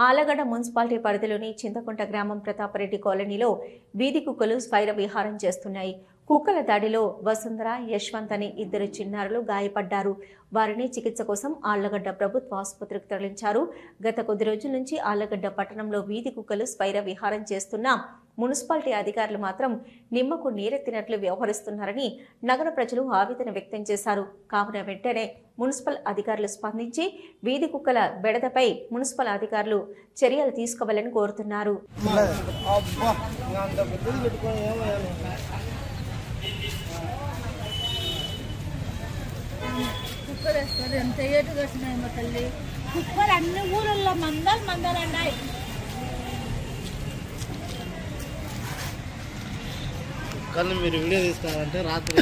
Allagadda municipality పరిధిలోని చింతకుంట గ్రామం ప్రతాపరెడ్డి కాలనీలో వీధి కుక్కలు స్వైర విహారం చేస్తున్నాయి. కుక్కల దాడిలో వసుంధర, యశ్వంత్ అని ఇద్దరు చిన్నారులు గాయపడ్డారు. వారిని చికిత్స కోసం ఆళ్లగడ్డ ప్రభుత్వ ఆసుపత్రికి తరలించారు. గత కొద్ది రోజుల నుంచి ఆళ్లగడ్డ పట్టణంలో వీధి కుక్కలు స్వైర విహారం చేస్తున్నా మున్సిపాలిటీ అధికారులు మాత్రం నిమ్మకు నీరెత్తినట్లు వ్యవహరిస్తున్నారని నగర ప్రజలు ఆవేదన వ్యక్తం చేశారు. కావున వెంటనే మున్సిపల్ అధికారులు స్పందించి వీధి కుక్కల బెడదపై మున్సిపల్ అధికారులు చర్యలు తీసుకోవాలని కోరుతున్నారు. కుక్కలు అన్ని ఊళ్ళల్లో మందలు కానీ మీరు వీడియో తీసుకోవాలంటే రాత్రి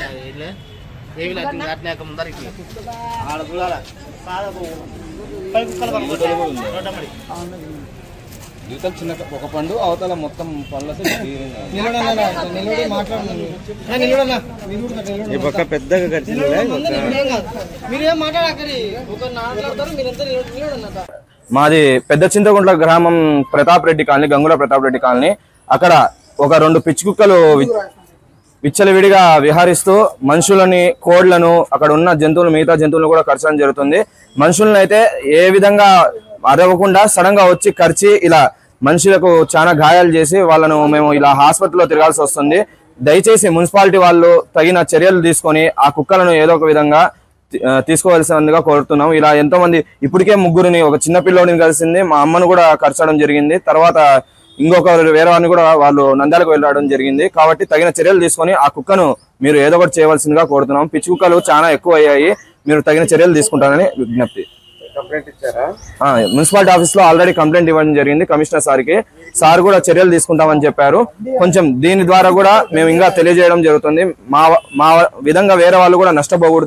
యువతలు చిన్న ఒక పండు అవతల మొత్తం పళ్ళతో పెద్దగా మాది పెద్ద చింతకుంట్ల గ్రామం ప్రతాపరెడ్డి కాలనీ, గంగుల ప్రతాపరెడ్డి కాలనీ. అక్కడ ఒక 2 పిచ్చి కుక్కలు విచ్చలవిడిగా విహరిస్తూ మనుషులని, కోళ్లను, అక్కడ ఉన్న జంతువులు, మిగతా జంతువులను కూడా కరచడం జరుగుతుంది. మనుషులను అయితే ఏ విధంగా అరవకుండా సడన్ గా వచ్చి కరిచి ఇలా మనుషులకు చాలా గాయాలు చేసి వాళ్ళను మేము ఇలా హాస్పిటల్లో తిరగాల్సి వస్తుంది. దయచేసి మున్సిపాలిటీ వాళ్ళు తగిన చర్యలు తీసుకొని ఆ కుక్కలను ఏదో ఒక విధంగా తీసుకోవాల్సిందిగా కోరుతున్నాం. ఇలా ఎంతో మంది ఇప్పటికే 3 ఒక చిన్న పిల్లోడిని కలిసింది, మా అమ్మను కూడా కరచడం జరిగింది. తర్వాత ఇంకొకరు వేరే వారిని కూడా వాళ్ళు నంద్యాలకు వెళ్ళడం జరిగింది. కాబట్టి తగిన చర్యలు తీసుకొని ఆ కుక్కను మీరు ఏదో ఒకటి చేయవలసిందిగా కోరుతున్నాం. పిచ్చి కుక్కలు చాలా ఎక్కువ అయ్యాయి, మీరు తగిన చర్యలు తీసుకుంటారని విజ్ఞప్తి. మున్సిపాలిటీ ఆఫీస్ లో ఆల్రెడీ కంప్లైంట్ ఇవ్వడం జరిగింది కమిషనర్ సార్కి. సార్ కూడా చర్యలు తీసుకుంటామని చెప్పారు. కొంచెం దీని ద్వారా కూడా మేము ఇంకా తెలియజేయడం జరుగుతుంది. మా విధంగా వేరే వాళ్ళు కూడా నష్టపోకూడదు.